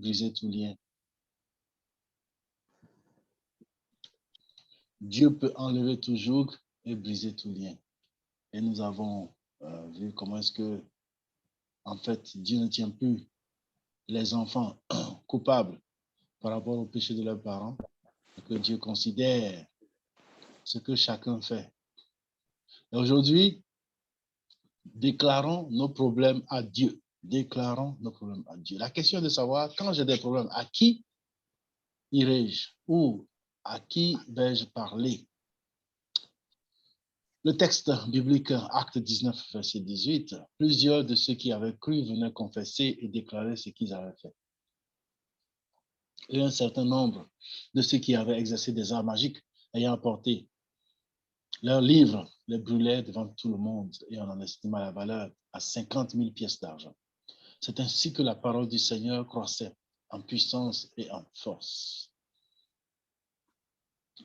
briser tout lien. Dieu peut enlever tout joug et briser tout lien. Et nous avons vu comment est-ce que, en fait, Dieu ne tient plus les enfants coupables par rapport au péché de leurs parents, et que Dieu considère ce que chacun fait. Et aujourd'hui, déclarons nos problèmes à Dieu. Déclarons nos problèmes à Dieu. La question est de savoir, quand j'ai des problèmes, à qui irai-je ou à qui vais-je parler? Le texte biblique, Acte 19, verset 18, plusieurs de ceux qui avaient cru venaient confesser et déclarer ce qu'ils avaient fait. Et un certain nombre de ceux qui avaient exercé des arts magiques ayant apporté leurs livres, les brûlaient devant tout le monde et on en estima la valeur à 50 000 pièces d'argent. C'est ainsi que la parole du Seigneur croissait en puissance et en force.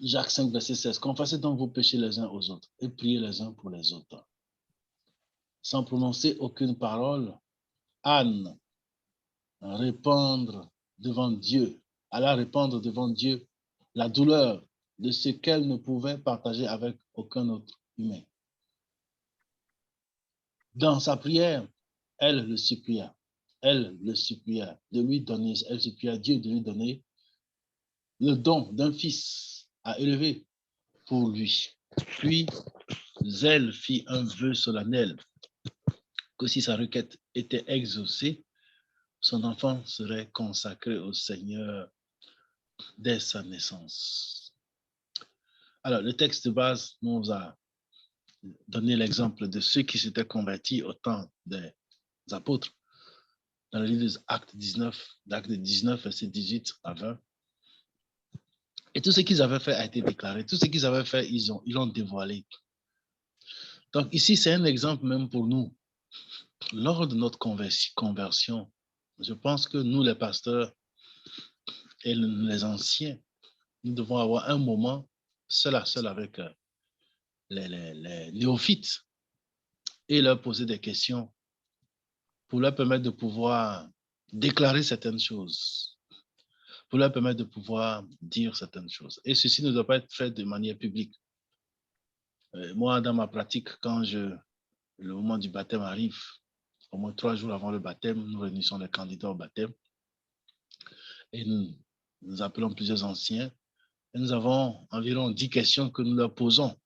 Jacques 5, verset 16. Confessez donc vos péchés les uns aux autres et priez les uns pour les autres. Sans prononcer aucune parole, Anne répandre devant Dieu, alla répandre devant Dieu la douleur de ce qu'elle ne pouvait partager avec aucun autre humain. Dans sa prière, elle le supplia de lui donner, elle supplia Dieu de lui donner le don d'un fils à élever pour lui. Puis, elle fit un vœu solennel que si sa requête était exaucée, son enfant serait consacré au Seigneur dès sa naissance. Alors, le texte de base nous a donné l'exemple de ceux qui s'étaient convertis au temps des apôtres. Dans le livre des Actes 19, verset 18 à 20. Et tout ce qu'ils avaient fait a été déclaré. Tout ce qu'ils avaient fait, ils l'ont dévoilé. Donc ici, c'est un exemple même pour nous. Lors de notre conversion, je pense que nous, les pasteurs et les anciens, nous devons avoir un moment seul à seul avec les néophytes et leur poser des questions pour leur permettre de pouvoir déclarer certaines choses, pour leur permettre de pouvoir dire certaines choses. Et ceci ne doit pas être fait de manière publique. Moi, dans ma pratique, quand le moment du baptême arrive, au moins 3 jours avant le baptême, nous réunissons les candidats au baptême et nous appelons plusieurs anciens et nous avons environ 10 questions que nous leur posons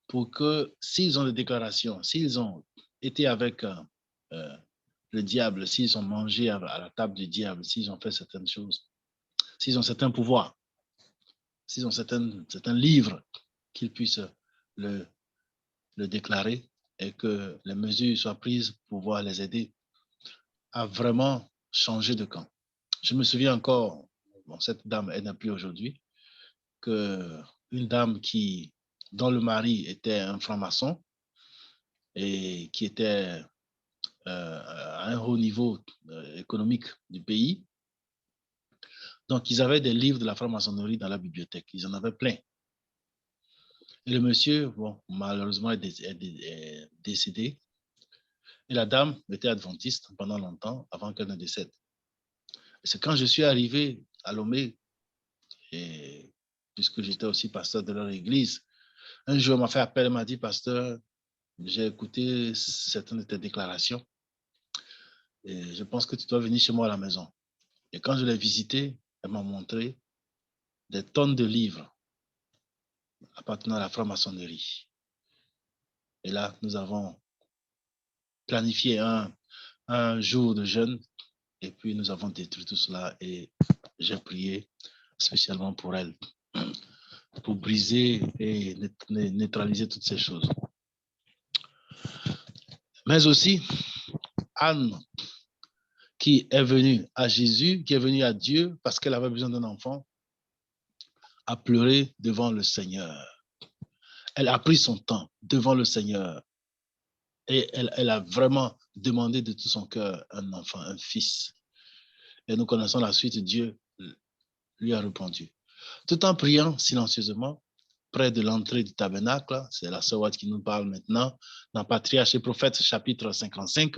pour que s'ils ont des déclarations, s'ils ont été avec le diable, s'ils ont mangé à la table du diable, s'ils ont fait certaines choses, s'ils ont certains pouvoirs, s'ils ont certains livres, qu'ils puissent le déclarer et que les mesures soient prises pour pouvoir les aider à vraiment changer de camp. Je me souviens encore, bon, cette dame, elle n'est plus aujourd'hui, qu'une dame dont le mari était un franc-maçon et qui était à un haut niveau économique du pays. Donc, ils avaient des livres de la franc-maçonnerie dans la bibliothèque. Ils en avaient plein. Et le monsieur, bon, malheureusement, est décédé. Et la dame était adventiste pendant longtemps avant qu'elle ne décède. C'est quand je suis arrivé à Lomé, et puisque j'étais aussi pasteur de leur église, un jour, elle m'a fait appel, elle m'a dit, pasteur, j'ai écouté certaines de tes déclarations et je pense que tu dois venir chez moi à la maison. Et quand je l'ai visité, elle m'a montré des tonnes de livres appartenant à la franc-maçonnerie. Et là, nous avons planifié un jour de jeûne et puis nous avons détruit tout cela et j'ai prié spécialement pour elle, pour briser et neutraliser toutes ces choses. Mais aussi, Anne, qui est venue à Jésus, qui est venue à Dieu parce qu'elle avait besoin d'un enfant, a pleuré devant le Seigneur. Elle a pris son temps devant le Seigneur et elle a vraiment demandé de tout son cœur un enfant, un fils. Et nous connaissons la suite, Dieu lui a répondu. Tout en priant silencieusement, près de l'entrée du tabernacle, c'est la sœur Watt qui nous parle maintenant, dans Patriarches et Prophètes, chapitre 55,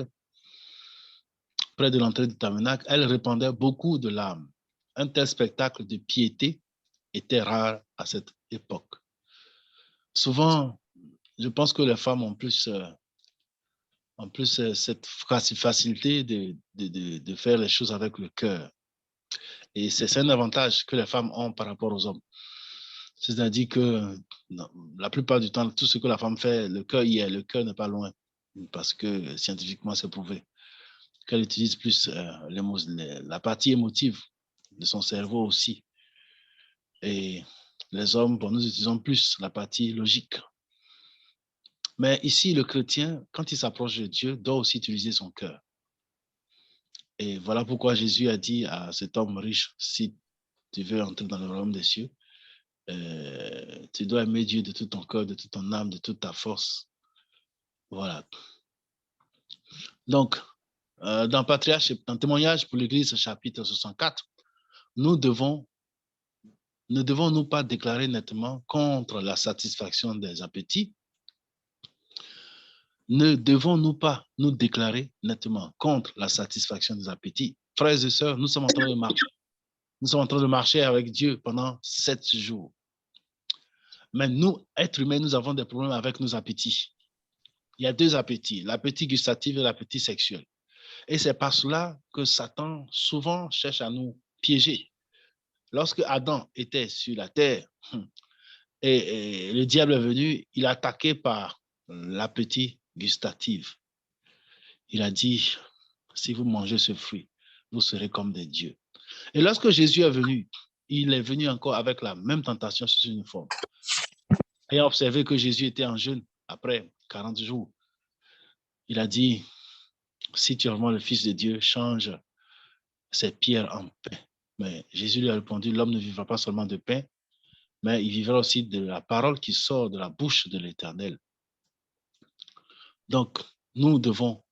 près de l'entrée du tabernacle, elle répandait beaucoup de larmes. Un tel spectacle de piété était rare à cette époque. Souvent, je pense que les femmes ont plus cette facilité de faire les choses avec le cœur. Et c'est un avantage que les femmes ont par rapport aux hommes. C'est-à-dire que non, la plupart du temps, tout ce que la femme fait, le cœur y est, le cœur n'est pas loin, parce que scientifiquement, c'est prouvé qu'elle utilise plus la partie émotive de son cerveau aussi. Et les hommes, bon, nous utilisons plus la partie logique. Mais ici, le chrétien, quand il s'approche de Dieu, doit aussi utiliser son cœur. Et voilà pourquoi Jésus a dit à cet homme riche, si tu veux entrer dans le royaume des cieux, tu dois aimer Dieu de tout ton cœur, de toute ton âme, de toute ta force. Voilà. Donc, dans Patriarche, dans Témoignage pour l'Église, chapitre 64, ne devons-nous pas déclarer nettement contre la satisfaction des appétits? Ne devons-nous pas nous déclarer nettement contre la satisfaction des appétits? Frères et sœurs, nous sommes en train de marcher. Nous sommes en train de marcher avec Dieu pendant 7 jours. Mais nous, êtres humains, nous avons des problèmes avec nos appétits. Il y a 2 appétits, l'appétit gustatif et l'appétit sexuel. Et c'est par cela que Satan souvent cherche à nous piéger. Lorsque Adam était sur la terre et le diable est venu, il a attaqué par l'appétit gustatif. Il a dit, si vous mangez ce fruit, vous serez comme des dieux. Et lorsque Jésus est venu, il est venu encore avec la même tentation sous une forme. Ayant observé que Jésus était en jeûne après 40 jours, il a dit, si tu es vraiment le Fils de Dieu, change ces pierres en pain. Mais Jésus lui a répondu, l'homme ne vivra pas seulement de pain, mais il vivra aussi de la parole qui sort de la bouche de l'Éternel. Donc, nous devons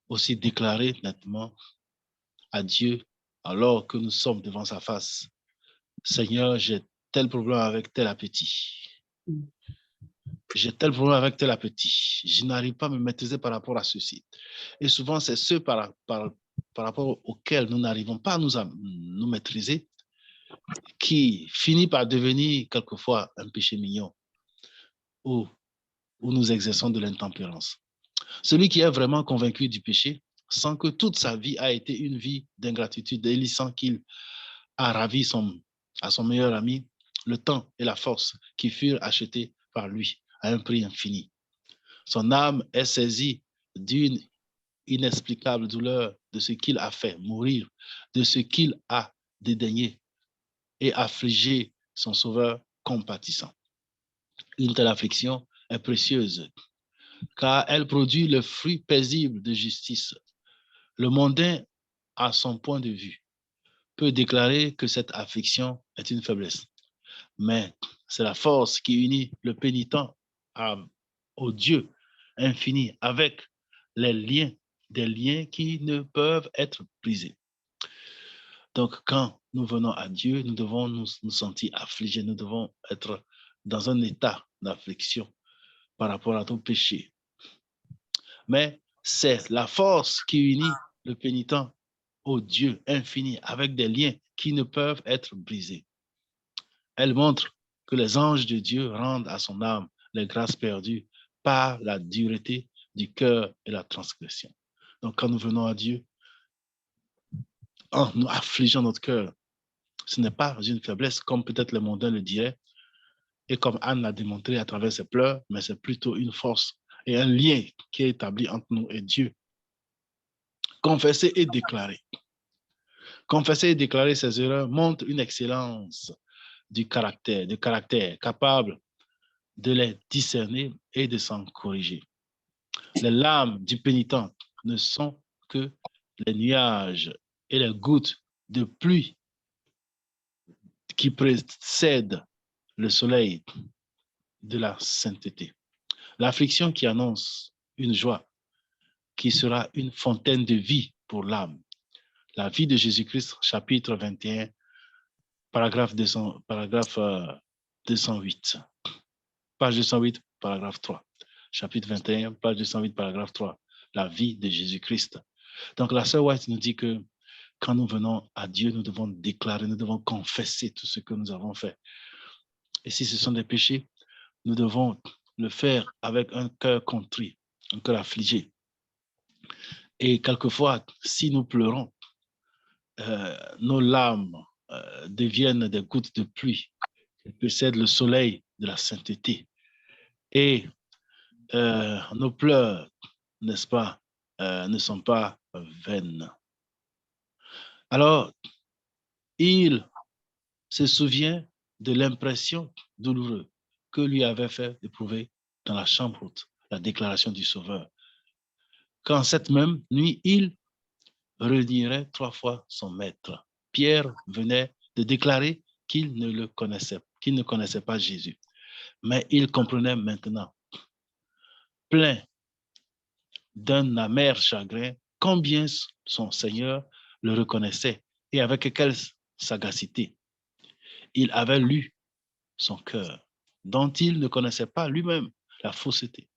aussi déclarer nettement à Dieu, alors que nous sommes devant sa face, Seigneur, j'ai tel problème avec tel appétit. J'ai tel problème avec tel appétit. Je n'arrive pas à me maîtriser par rapport à ceci. Et souvent, c'est ceux par rapport auxquels nous n'arrivons pas à nous maîtriser qui finit par devenir quelquefois un péché mignon où nous exerçons de l'intempérance. Celui qui est vraiment convaincu du péché sent que toute sa vie a été une vie d'ingratitude et il sent qu'il a ravi à son meilleur ami le temps et la force qui furent achetés par lui à un prix infini. Son âme est saisie d'une inexplicable douleur de ce qu'il a fait mourir, de ce qu'il a dédaigné et affligé son sauveur compatissant. Une telle affliction est précieuse car elle produit le fruit paisible de justice. Le mondain, à son point de vue, peut déclarer que cette affliction est une faiblesse. Mais c'est la force qui unit le pénitent au Dieu infini avec des liens qui ne peuvent être brisés. Donc, quand nous venons à Dieu, nous devons nous sentir affligés, nous devons être dans un état d'affliction par rapport à nos péchés. Mais c'est la force qui unit le pénitent au Dieu infini avec des liens qui ne peuvent être brisés. Elle montre que les anges de Dieu rendent à son âme les grâces perdues par la dureté du cœur et la transgression. Donc, quand nous venons à Dieu, en nous affligeant notre cœur, ce n'est pas une faiblesse, comme peut-être les mondains le diraient, et comme Anne l'a démontré à travers ses pleurs, mais c'est plutôt une force et un lien qui est établi entre nous et Dieu. Confesser et déclarer. Confesser et déclarer ses erreurs montre une excellence de caractère capable de les discerner et de s'en corriger. Les larmes du pénitent ne sont que les nuages et les gouttes de pluie qui précèdent le soleil de la sainteté. L'affliction qui annonce une joie qui sera une fontaine de vie pour l'âme. La vie de Jésus-Christ, chapitre 21, paragraphe 208. Page 208, paragraphe 3. Chapitre 21, page 208, paragraphe 3. La vie de Jésus-Christ. Donc, la sœur White nous dit que quand nous venons à Dieu, nous devons déclarer, nous devons confesser tout ce que nous avons fait. Et si ce sont des péchés, nous devons le faire avec un cœur contrit, un cœur affligé. Et quelquefois, si nous pleurons, nos larmes deviennent des gouttes de pluie qui précèdent le soleil de la sainteté. Et nos pleurs, n'est-ce pas, ne sont pas vaines. Alors, il se souvient de l'impression douloureuse que lui avait fait éprouver dans la chambre haute, la déclaration du Sauveur. Quand cette même nuit, il renierait 3 fois son maître. Pierre venait de déclarer qu'il ne connaissait pas Jésus. Mais il comprenait maintenant, plein d'un amer chagrin, combien son Seigneur le reconnaissait et avec quelle sagacité il avait lu son cœur, dont il ne connaissait pas lui-même la fausseté.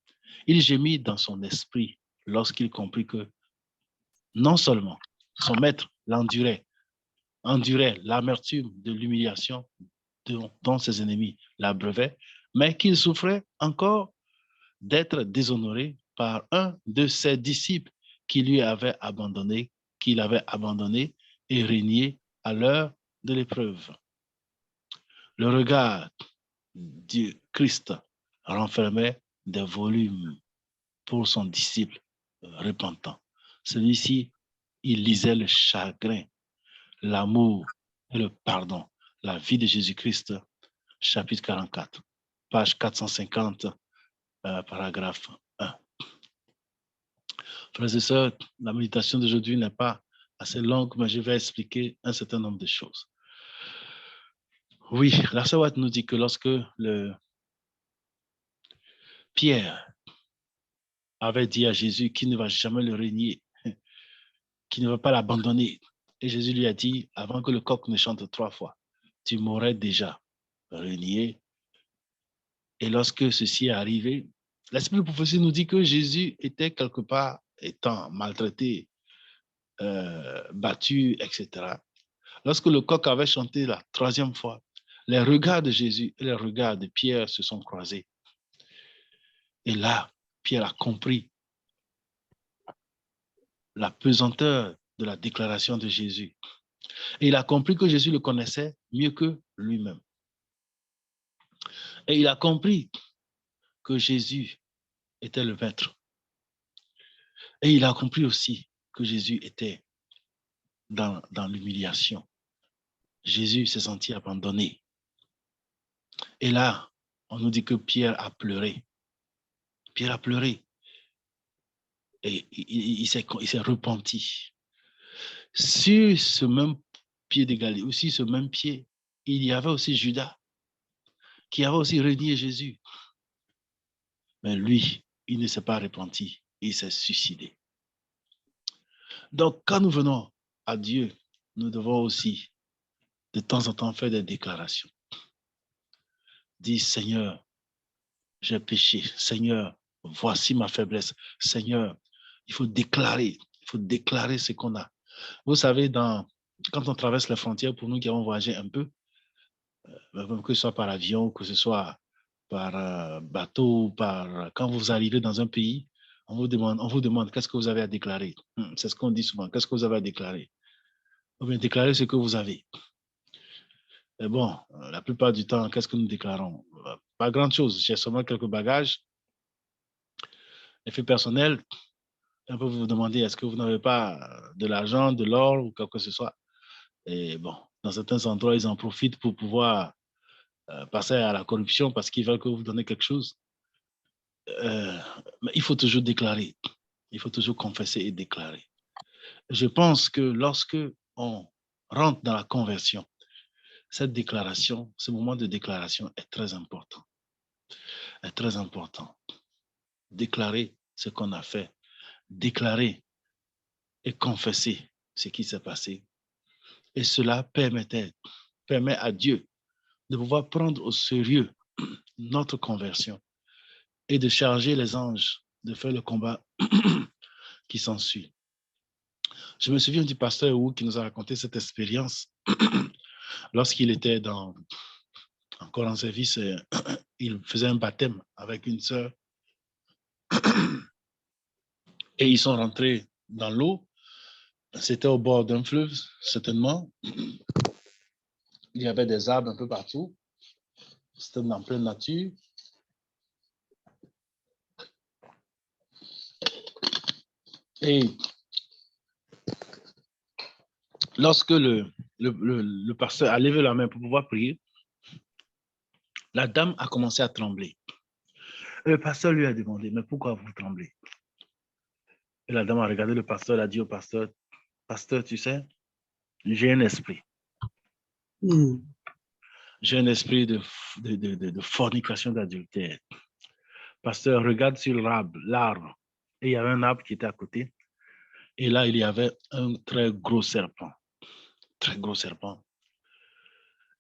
Il gémit dans son esprit lorsqu'il comprit que non seulement son maître endurait l'amertume de l'humiliation dont ses ennemis l'abreuvaient, mais qu'il souffrait encore d'être déshonoré par un de ses disciples qu'il avait abandonné et régné à l'heure de l'épreuve. Le regard du Christ renfermait des volumes pour son disciple repentant. Celui-ci, il lisait le chagrin, l'amour et le pardon. La vie de Jésus-Christ, chapitre 44, page 450, paragraphe 1. Frères et sœurs, la méditation d'aujourd'hui n'est pas assez longue, mais je vais expliquer un certain nombre de choses. Oui, la sœur White nous dit que lorsque Pierre avait dit à Jésus qu'il ne va jamais le régner, qu'il ne va pas l'abandonner, et Jésus lui a dit, avant que le coq ne chante 3 fois, tu m'aurais déjà régné. Et lorsque ceci est arrivé, l'Esprit de prophétie nous dit que Jésus était quelque part étant maltraité, battu, etc. Lorsque le coq avait chanté la 3e fois, les regards de Jésus et les regards de Pierre se sont croisés. Et là, Pierre a compris la pesanteur de la déclaration de Jésus. Et il a compris que Jésus le connaissait mieux que lui-même. Et il a compris que Jésus était le maître. Et il a compris aussi que Jésus était dans l'humiliation. Jésus s'est senti abandonné. Et là, on nous dit que Pierre a pleuré. Pierre a pleuré. Et il s'est repenti. Sur ce même pied d'égalité, aussi ce même pied, il y avait aussi Judas, qui avait aussi renié Jésus. Mais lui, il ne s'est pas repenti, il s'est suicidé. Donc, quand nous venons à Dieu, nous devons aussi, de temps en temps, faire des déclarations. Dire, Seigneur, j'ai péché. Seigneur, voici ma faiblesse. Seigneur, il faut déclarer ce qu'on a. Vous savez, quand on traverse les frontières, pour nous qui avons voyagé un peu, que ce soit par avion, que ce soit par bateau, quand vous arrivez dans un pays, on vous demande qu'est-ce que vous avez à déclarer. C'est ce qu'on dit souvent, qu'est-ce que vous avez à déclarer? Ou bien déclarer ce que vous avez. Mais bon, la plupart du temps, qu'est-ce que nous déclarons? Pas grand-chose. J'ai seulement quelques bagages. Effet personnel, on peut vous demander est-ce que vous n'avez pas de l'argent, de l'or ou quoi que ce soit. Et bon, dans certains endroits, ils en profitent pour pouvoir passer à la corruption parce qu'ils veulent que vous donniez quelque chose. Mais il faut toujours déclarer. Il faut toujours confesser et déclarer. Je pense que lorsque on rentre dans la conversion, cette déclaration, ce moment de déclaration est très important. Est très important. Déclarer ce qu'on a fait. Déclarer et confesser ce qui s'est passé. Et cela permet à Dieu de pouvoir prendre au sérieux notre conversion et de charger les anges de faire le combat qui s'ensuit. Je me souviens du pasteur Wu qui nous a raconté cette expérience lorsqu'il était encore en service. Il faisait un baptême avec une sœur et ils sont rentrés dans l'eau. C'était au bord d'un fleuve, certainement. Il y avait des arbres un peu partout. C'était en pleine nature. Et lorsque le pasteur a levé la main pour pouvoir prier, la dame a commencé à trembler. Et le pasteur lui a demandé, mais pourquoi vous tremblez? Et la dame a regardé le pasteur, elle a dit au pasteur, pasteur, tu sais, j'ai un esprit. J'ai un esprit de fornication, d'adultère. Pasteur, regarde sur l'arbre. Et il y avait un arbre qui était à côté. Et là, il y avait un très gros serpent. Très gros serpent.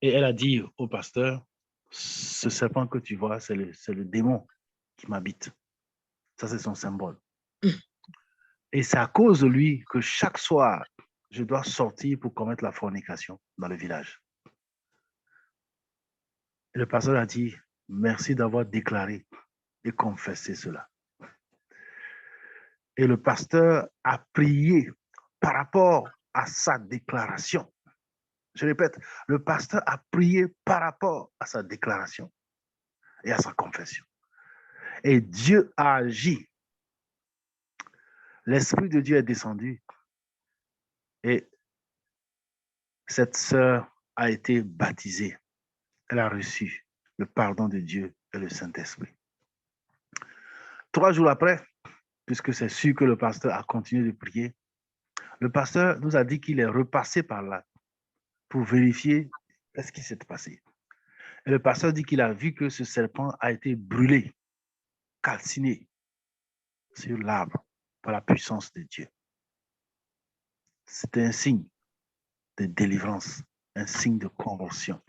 Et elle a dit au pasteur, ce serpent que tu vois, c'est le démon qui m'habite. Ça, c'est son symbole. Et c'est à cause de lui que chaque soir, je dois sortir pour commettre la fornication dans le village. Et le pasteur a dit, merci d'avoir déclaré et confessé cela. Et le pasteur a prié par rapport à sa déclaration. Je répète, le pasteur a prié par rapport à sa déclaration et à sa confession. Et Dieu a agi. L'Esprit de Dieu est descendu et cette sœur a été baptisée. Elle a reçu le pardon de Dieu et le Saint-Esprit. 3 jours après, puisque c'est sûr que le pasteur a continué de prier, le pasteur nous a dit qu'il est repassé par là pour vérifier ce qui s'est passé. Et le pasteur dit qu'il a vu que ce serpent a été brûlé, calciné sur l'arbre par la puissance de Dieu. C'était un signe de délivrance, un signe de conversion,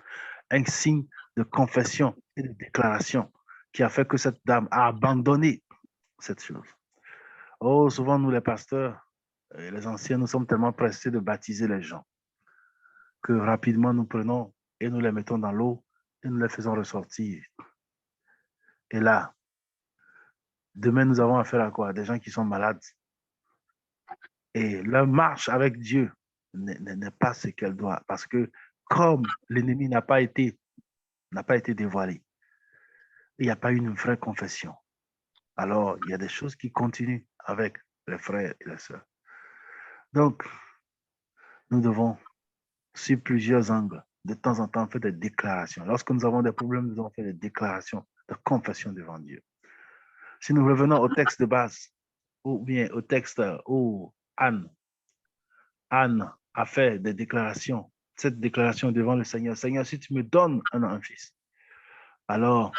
un signe de confession et de déclaration qui a fait que cette dame a abandonné cette chose. Oh, souvent nous les pasteurs, les anciens, nous sommes tellement pressés de baptiser les gens que rapidement nous prenons et nous les mettons dans l'eau et nous les faisons ressortir. Et là, demain, nous avons affaire à quoi? Des gens qui sont malades. Et leur marche avec Dieu n'est pas ce qu'elle doit. Parce que comme l'ennemi n'a pas été dévoilé, il n'y a pas eu une vraie confession. Alors, il y a des choses qui continuent avec les frères et les sœurs. Donc, nous devons, sur plusieurs angles, de temps en temps, faire des déclarations. Lorsque nous avons des problèmes, nous devons faire des déclarations de confession devant Dieu. Si nous revenons au texte de base, ou bien au texte où Anne a fait des déclarations, cette déclaration devant le Seigneur, Seigneur, si tu me donnes un fils, alors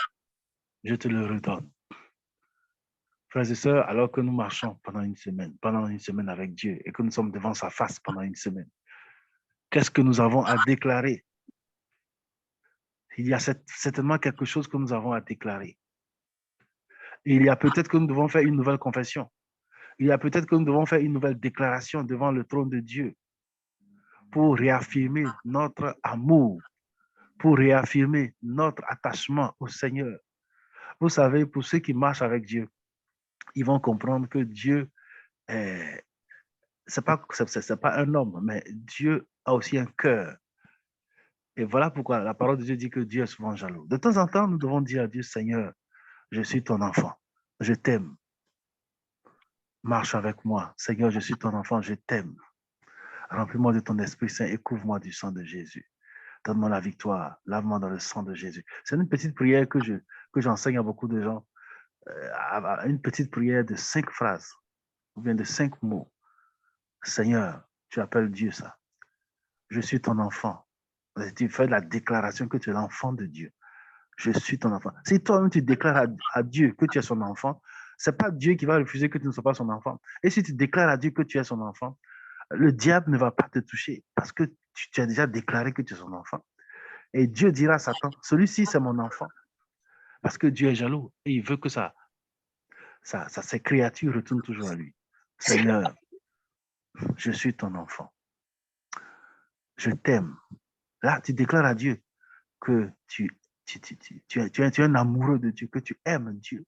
je te le redonne. Frères et sœurs, alors que nous marchons pendant une semaine avec Dieu et que nous sommes devant sa face pendant une semaine, qu'est-ce que nous avons à déclarer? Il y a certainement quelque chose que nous avons à déclarer. Il y a peut-être que nous devons faire une nouvelle confession. Il y a peut-être que nous devons faire une nouvelle déclaration devant le trône de Dieu pour réaffirmer notre amour, pour réaffirmer notre attachement au Seigneur. Vous savez, pour ceux qui marchent avec Dieu, ils vont comprendre que Dieu, c'est pas un homme, mais Dieu a aussi un cœur. Et voilà pourquoi la parole de Dieu dit que Dieu est souvent jaloux. De temps en temps, nous devons dire à Dieu, Seigneur, je suis ton enfant, je t'aime. Marche avec moi. Seigneur, je suis ton enfant, je t'aime. Remplis-moi de ton Esprit Saint et couvre-moi du sang de Jésus. Donne-moi la victoire, lave-moi dans le sang de Jésus. C'est une petite prière que j'enseigne à beaucoup de gens. Une petite prière de 5 phrases, ou bien de 5 mots. Seigneur, tu appelles Dieu ça. Je suis ton enfant. Tu fais la déclaration que tu es l'enfant de Dieu. Je suis ton enfant. Si toi-même tu déclares à Dieu que tu es son enfant, ce n'est pas Dieu qui va refuser que tu ne sois pas son enfant. Et si tu déclares à Dieu que tu es son enfant, le diable ne va pas te toucher parce que tu as déjà déclaré que tu es son enfant. Et Dieu dira à Satan, celui-ci c'est mon enfant. Parce que Dieu est jaloux et il veut que ses créatures retournent toujours à lui. Seigneur, je suis ton enfant. Je t'aime. Là, tu déclares à Dieu que tu es un amoureux de Dieu, que tu aimes Dieu.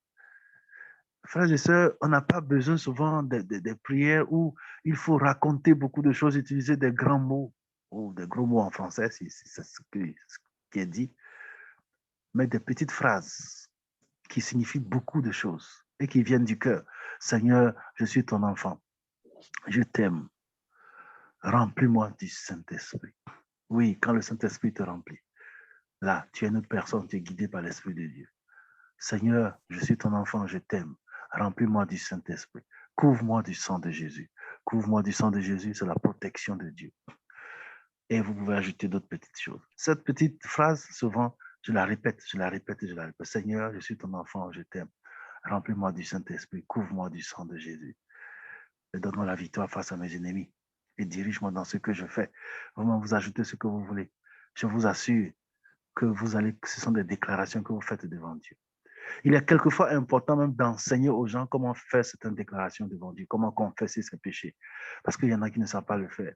Frères et sœurs, on n'a pas besoin souvent des prières où il faut raconter beaucoup de choses, utiliser des grands mots ou des gros mots en français, si c'est ce qui est dit, mais des petites phrases qui signifient beaucoup de choses et qui viennent du cœur. Seigneur, je suis ton enfant. Je t'aime. Remplis-moi du Saint-Esprit. Oui, quand le Saint-Esprit te remplit, là, tu es une autre personne, tu es guidé par l'Esprit de Dieu. Seigneur, je suis ton enfant, je t'aime. Remplis-moi du Saint-Esprit. Couvre-moi du sang de Jésus. Couvre-moi du sang de Jésus, c'est la protection de Dieu. Et vous pouvez ajouter d'autres petites choses. Cette petite phrase, souvent, je la répète, je la répète, je la répète. Seigneur, je suis ton enfant, je t'aime. Remplis-moi du Saint-Esprit. Couvre-moi du sang de Jésus. Et donne-moi la victoire face à mes ennemis. Et dirige-moi dans ce que je fais. Vraiment, vous ajoutez ce que vous voulez. Je vous assure que ce sont des déclarations que vous faites devant Dieu. Il est quelquefois important même d'enseigner aux gens comment faire certaines déclarations devant Dieu, comment confesser ses péchés. Parce qu'il y en a qui ne savent pas le faire.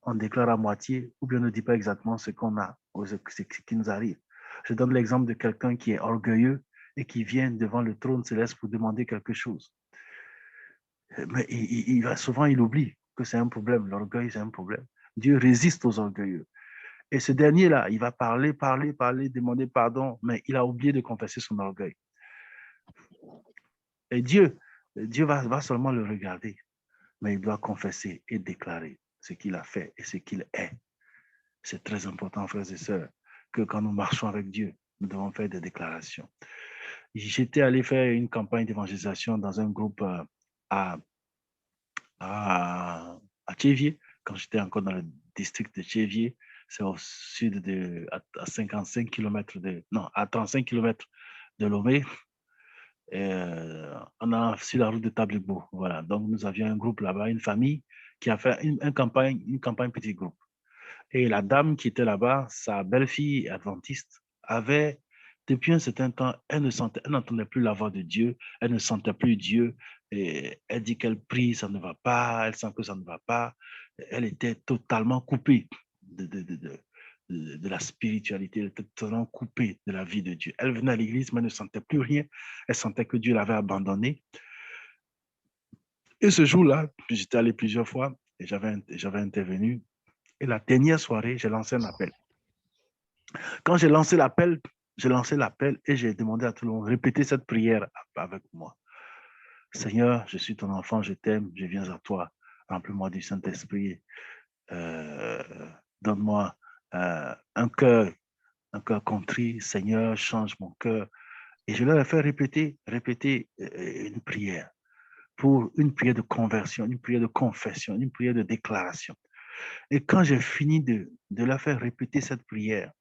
On déclare à moitié ou bien on ne dit pas exactement ce qu'on a ou ce qui nous arrive. Je donne l'exemple de quelqu'un qui est orgueilleux et qui vient devant le trône céleste pour demander quelque chose. Mais souvent, il oublie que c'est un problème. L'orgueil, c'est un problème. Dieu résiste aux orgueilleux. Et ce dernier-là, il va parler, demander pardon, mais il a oublié de confesser son orgueil. Et Dieu va seulement le regarder, mais il doit confesser et déclarer ce qu'il a fait et ce qu'il est. C'est très important, frères et sœurs, que quand nous marchons avec Dieu, nous devons faire des déclarations. J'étais allé faire une campagne d'évangélisation dans un groupe à Tchévier, quand j'étais encore dans le district de Tchévier. C'est au sud à 55 km à 35 km de Lomé. On a sur la route de Tablibo. Voilà. Donc, nous avions un groupe là-bas, une famille qui a fait une campagne petit groupe. Et la dame qui était là-bas, sa belle-fille adventiste, avait, depuis un certain temps, elle n'entendait plus la voix de Dieu, elle ne sentait plus Dieu. Et elle dit qu'elle prie, ça ne va pas, elle sent que ça ne va pas. Elle était totalement coupée de la spiritualité, elle était totalement coupée de la vie de Dieu. Elle venait à l'église, mais elle ne sentait plus rien. Elle sentait que Dieu l'avait abandonnée. Et ce jour-là, j'étais allé plusieurs fois et j'avais intervenu. Et la dernière soirée, j'ai lancé un appel. Quand j'ai lancé l'appel et j'ai demandé à tout le monde, répétez cette prière avec moi. Seigneur, je suis ton enfant, je t'aime, je viens à toi. Remplis-moi du Saint-Esprit. Donne-moi un cœur contrit. Seigneur, change mon cœur. Et je leur ai fait répéter une prière. Pour une prière de conversion, une prière de confession, une prière de déclaration. Et quand j'ai fini de leur faire répéter cette prière,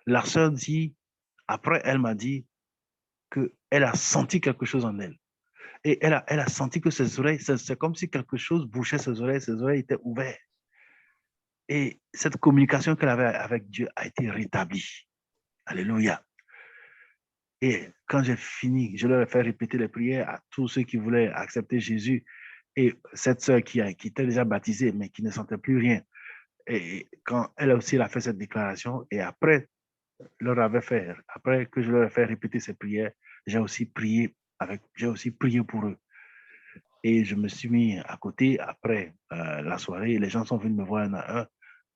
la sœur dit, après, elle m'a dit qu'elle a senti quelque chose en elle. Et elle a senti que ses oreilles, c'est comme si quelque chose bouchait ses oreilles étaient ouvertes. Et cette communication qu'elle avait avec Dieu a été rétablie. Alléluia. Et quand j'ai fini, je leur ai fait répéter les prières à tous ceux qui voulaient accepter Jésus. Et cette sœur qui était déjà baptisée, mais qui ne sentait plus rien. Et quand elle aussi elle a fait cette déclaration, et après que je leur ai fait répéter ces prières, j'ai aussi prié pour eux. Et je me suis mis à côté après la soirée. Les gens sont venus me voir un à un.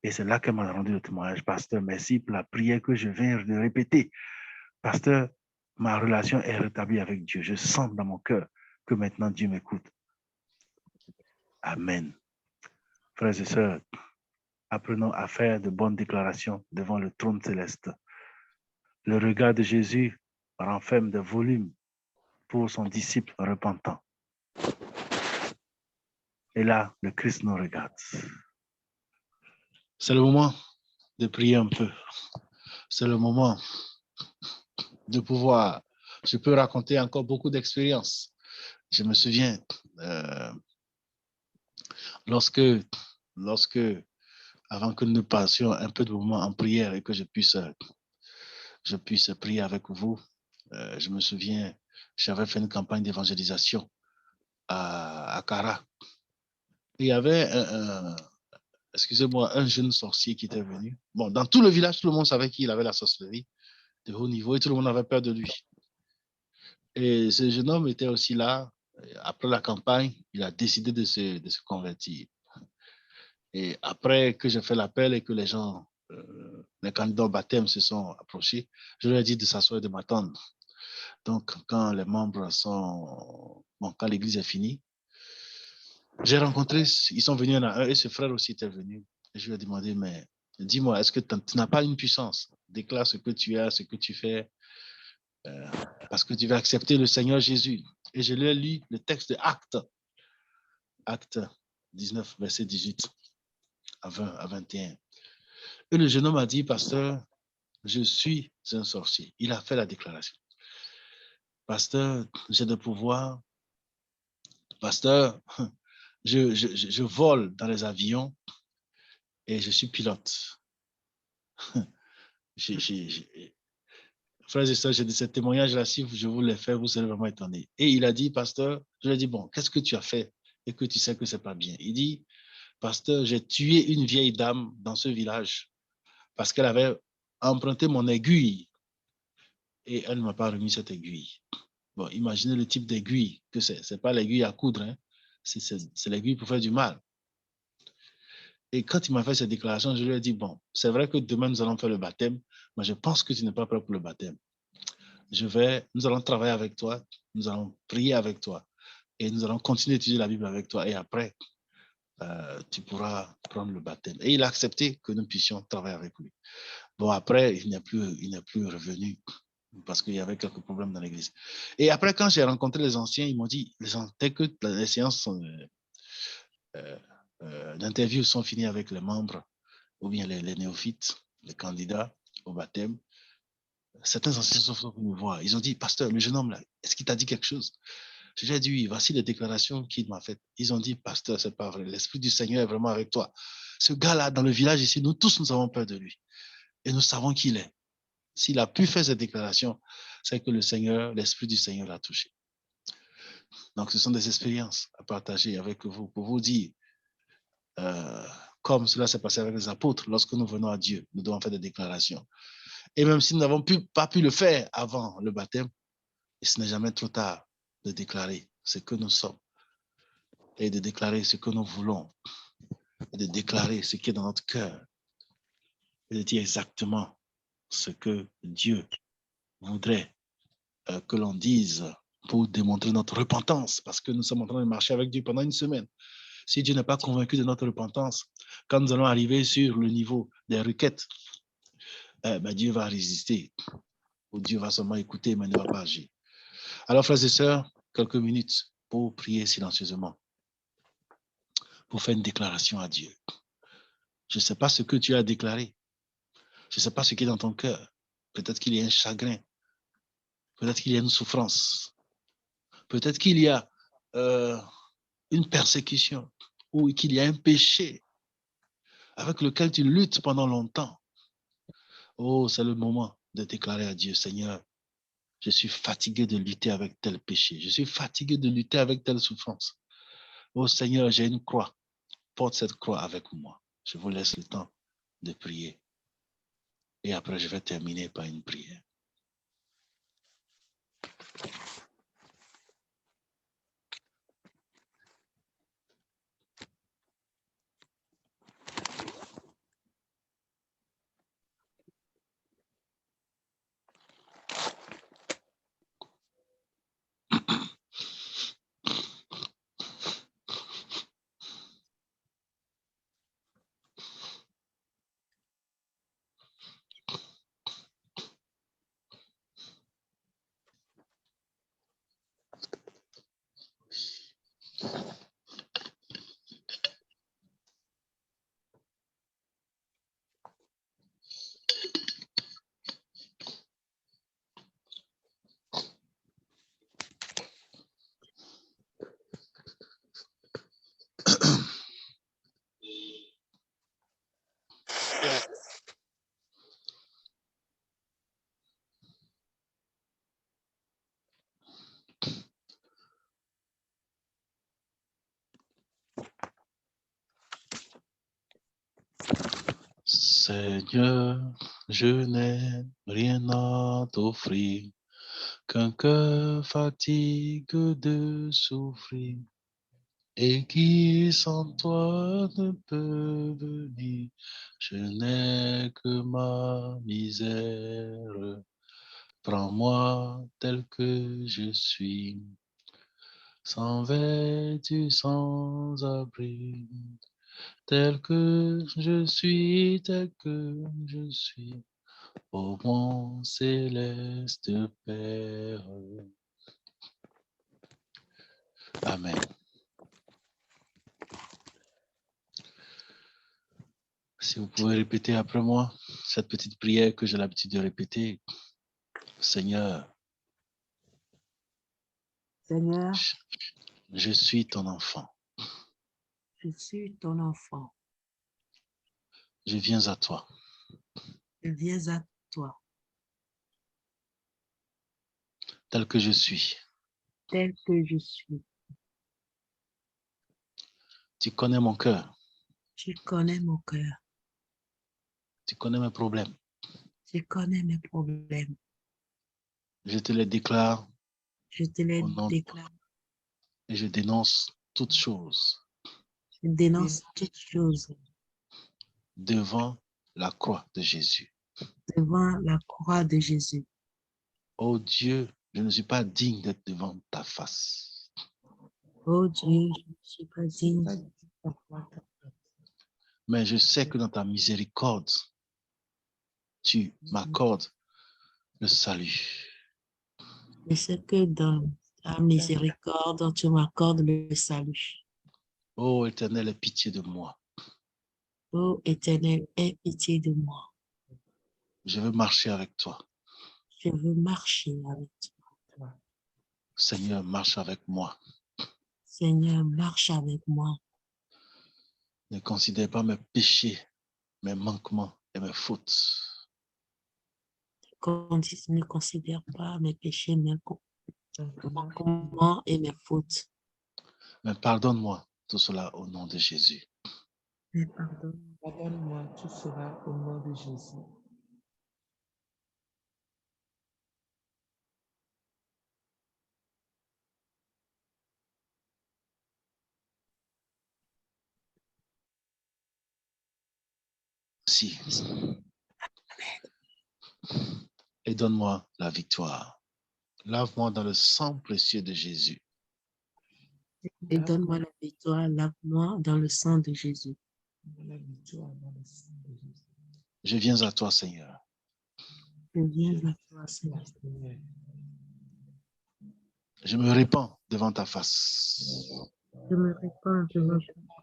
Et c'est là qu'elle m'a rendu le témoignage. Pasteur, merci pour la prière que je viens de répéter. Pasteur, ma relation est rétablie avec Dieu. Je sens dans mon cœur que maintenant Dieu m'écoute. Amen. Frères et sœurs, apprenons à faire de bonnes déclarations devant le trône céleste. Le regard de Jésus renferme des volumes pour son disciple repentant. Et là, le Christ nous regarde. C'est le moment de prier un peu. C'est le moment de pouvoir... Je peux raconter encore beaucoup d'expériences. Je me souviens, lorsque, avant que nous passions un peu de moment en prière et que je puisse prier avec vous, je me souviens, j'avais fait une campagne d'évangélisation à Kara. il y avait excusez-moi, un jeune sorcier qui était venu. Bon, dans tout le village, tout le monde savait qu'il avait la sorcellerie de haut niveau et tout le monde avait peur de lui. Et ce jeune homme était aussi là. Après la campagne, il a décidé de se convertir. Et après que j'ai fait l'appel et que les gens, les candidats au baptême se sont approchés, je leur ai dit de s'asseoir et de m'attendre. Donc, quand les membres sont... Bon, quand l'église est finie, j'ai rencontré, ils sont venus, et ce frère aussi était venu. Et je lui ai demandé, mais dis-moi, est-ce que tu n'as pas une puissance? Déclare ce que tu as, ce que tu fais, euh, parce que tu vas accepter le Seigneur Jésus. Et je lui ai lu le texte de Acte 19, verset 18 à 20, à 21. Et le jeune homme a dit, pasteur, je suis un sorcier. Il a fait la déclaration. Pasteur, j'ai des pouvoirs. Pasteur, je vole dans les avions et je suis pilote. Frères et sœurs, j'ai dit, ce témoignage-là, si je vous l'ai fait, vous serez vraiment étonnés. Et il a dit, pasteur, je lui ai dit, bon, qu'est-ce que tu as fait et que tu sais que c'est pas bien? Il dit, pasteur, j'ai tué une vieille dame dans ce village parce qu'elle avait emprunté mon aiguille et elle ne m'a pas remis cette aiguille. Bon, imaginez le type d'aiguille que c'est. Ce n'est pas l'aiguille à coudre, hein. C'est l'aiguille pour faire du mal. Et quand il m'a fait cette déclaration, je lui ai dit, bon, c'est vrai que demain, nous allons faire le baptême, mais je pense que tu n'es pas prêt pour le baptême. Nous allons travailler avec toi, nous allons prier avec toi et nous allons continuer d'étudier la Bible avec toi. Et après, tu pourras prendre le baptême. Et il a accepté que nous puissions travailler avec lui. Bon, après, il n'est plus revenu parce qu'il y avait quelques problèmes dans l'église. Et après, quand j'ai rencontré les anciens, ils m'ont dit, dès que les séances d'interview sont finies avec les membres, ou bien les néophytes, les candidats au baptême, certains anciens sont venus me voir. Ils ont dit, pasteur, le jeune homme là, est-ce qu'il t'a dit quelque chose? J'ai dit, oui, voici les déclarations qu'il m'a faites. Ils ont dit, pasteur, c'est pas vrai, l'Esprit du Seigneur est vraiment avec toi. Ce gars-là, dans le village ici, nous tous, nous avons peur de lui. Et nous savons qui il est. S'il a pu faire cette déclaration, c'est que le Seigneur, l'Esprit du Seigneur l'a touché. Donc, ce sont des expériences à partager avec vous pour vous dire, euh, comme cela s'est passé avec les apôtres, lorsque nous venons à Dieu, nous devons faire des déclarations. Et même si nous n'avons pas pu le faire avant le baptême, ce n'est jamais trop tard de déclarer ce que nous sommes et de déclarer ce que nous voulons et de déclarer ce qui est dans notre cœur et de dire exactement ce que Dieu voudrait que l'on dise pour démontrer notre repentance, parce que nous sommes en train de marcher avec Dieu pendant une semaine. Si Dieu n'est pas convaincu de notre repentance, quand nous allons arriver sur le niveau des requêtes, Dieu va résister, ou Dieu va seulement écouter, mais ne va pas agir. Alors, frères et sœurs, quelques minutes pour prier silencieusement, pour faire une déclaration à Dieu. Je ne sais pas ce que tu as déclaré. Je ne sais pas ce qui est dans ton cœur. Peut-être qu'il y a un chagrin. Peut-être qu'il y a une souffrance. Peut-être qu'il y a une persécution ou qu'il y a un péché avec lequel tu luttes pendant longtemps. Oh, c'est le moment de déclarer à Dieu, Seigneur, je suis fatigué de lutter avec tel péché. Je suis fatigué de lutter avec telle souffrance. Oh Seigneur, j'ai une croix. Porte cette croix avec moi. Je vous laisse le temps de prier. Et après, je vais terminer par une prière. Seigneur, je n'ai rien à t'offrir, qu'un cœur fatigue de souffrir, et qui sans toi ne peut venir. Je n'ai que ma misère. Prends-moi tel que je suis, sans vertu, sans abri, tel que je suis, tel que je suis. Ô mon céleste Père. Amen. Si vous pouvez répéter après moi cette petite prière que j'ai l'habitude de répéter. Seigneur, Seigneur, je suis ton enfant. je suis ton enfant. Je viens à toi. Je viens à toi, Tel que je suis. tel que je suis. Tu connais mon cœur. Tu connais mon cœur. Tu connais mes problèmes. Tu connais mes problèmes. Je te les déclare Je te les au nom déclare. et je dénonce toutes choses Je dénonce toutes choses devant la croix de Jésus. devant la croix de Jésus. Oh Dieu, je ne suis pas digne d'être devant ta face. Oh Dieu, je ne suis pas digne de ta croix. Mais je sais que dans ta miséricorde, tu m'accordes le salut. Je sais que dans ta miséricorde, tu m'accordes le salut. Oh Éternel, aie pitié de moi. Ô Éternel, aie pitié de moi. Je veux marcher avec toi. Je veux marcher avec toi. Seigneur, marche avec moi. Seigneur, marche avec moi. Ne considère pas mes péchés, mes manquements et mes fautes. Ne considère pas mes péchés, mes manquements et mes fautes. Mais pardonne-moi tout cela au nom de Jésus. Mais pardonne. Pardonne-moi tout cela au nom de Jésus. Merci. Et donne-moi la victoire. Lave-moi dans le sang précieux de Jésus. Et donne-moi la victoire, lave-moi dans le sang de Jésus. La victoire dans le sang de Jésus. Je viens à toi, Seigneur. Je viens à toi, Seigneur. Je me répands devant ta face. Je me répands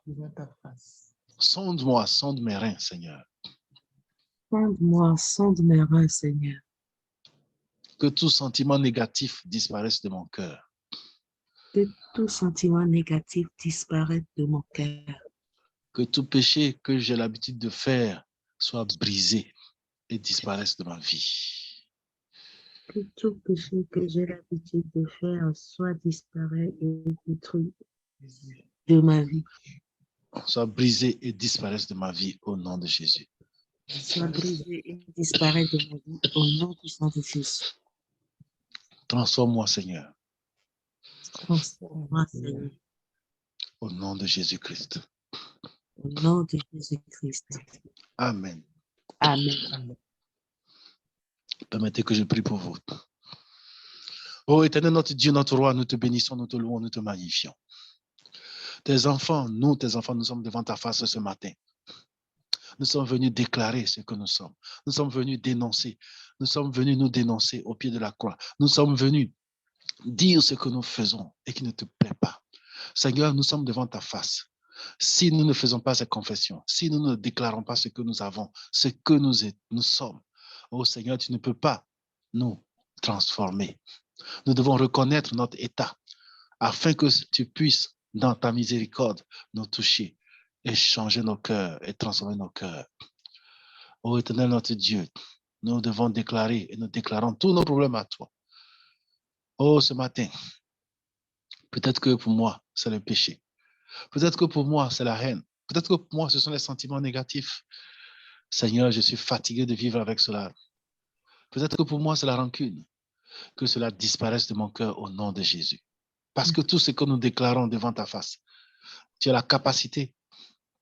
devant ta face. Sonde-moi, sonde mes reins, Seigneur. Sonde-moi, sonde mes reins, Seigneur. Que tout sentiment négatif disparaisse de mon cœur. Que tout sentiment négatif disparaisse de mon cœur. Que tout péché que j'ai l'habitude de faire soit brisé et disparaisse de ma vie. Que tout péché que j'ai l'habitude de faire soit disparaît et détruit de ma vie. Soit brisé et disparaisse de ma vie au nom de Jésus. Soit brisé et disparaît de ma vie au nom puissant de Jésus. Transforme-moi, Seigneur, Transforme-moi, Seigneur, au nom de Jésus-Christ. au nom de Jésus-Christ. Amen. Amen. Permettez que je prie pour vous. Ô Éternel, notre Dieu, notre roi, nous te bénissons, nous te louons, nous te magnifions. Tes enfants, nous sommes devant ta face ce matin. Nous sommes venus déclarer ce que nous sommes. Nous sommes venus dénoncer. Nous sommes venus nous dénoncer au pied de la croix. Nous sommes venus dire ce que nous faisons et qui ne te plaît pas. Seigneur, nous sommes devant ta face. Si nous ne faisons pas ces confessions, si nous ne déclarons pas ce que nous avons, ce que nous sommes, oh Seigneur, tu ne peux pas nous transformer. Nous devons reconnaître notre état afin que tu puisses, dans ta miséricorde, nous toucher et changer nos cœurs et transformer nos cœurs. Ô Éternel, notre Dieu, nous devons déclarer et nous déclarons tous nos problèmes à toi. Oh, ce matin, peut-être que pour moi, c'est le péché. Peut-être que pour moi, c'est la haine. Peut-être que pour moi, ce sont les sentiments négatifs. Seigneur, je suis fatigué de vivre avec cela. Peut-être que pour moi, c'est la rancune. Que cela disparaisse de mon cœur au nom de Jésus. Parce que tout ce que nous déclarons devant ta face, tu as la capacité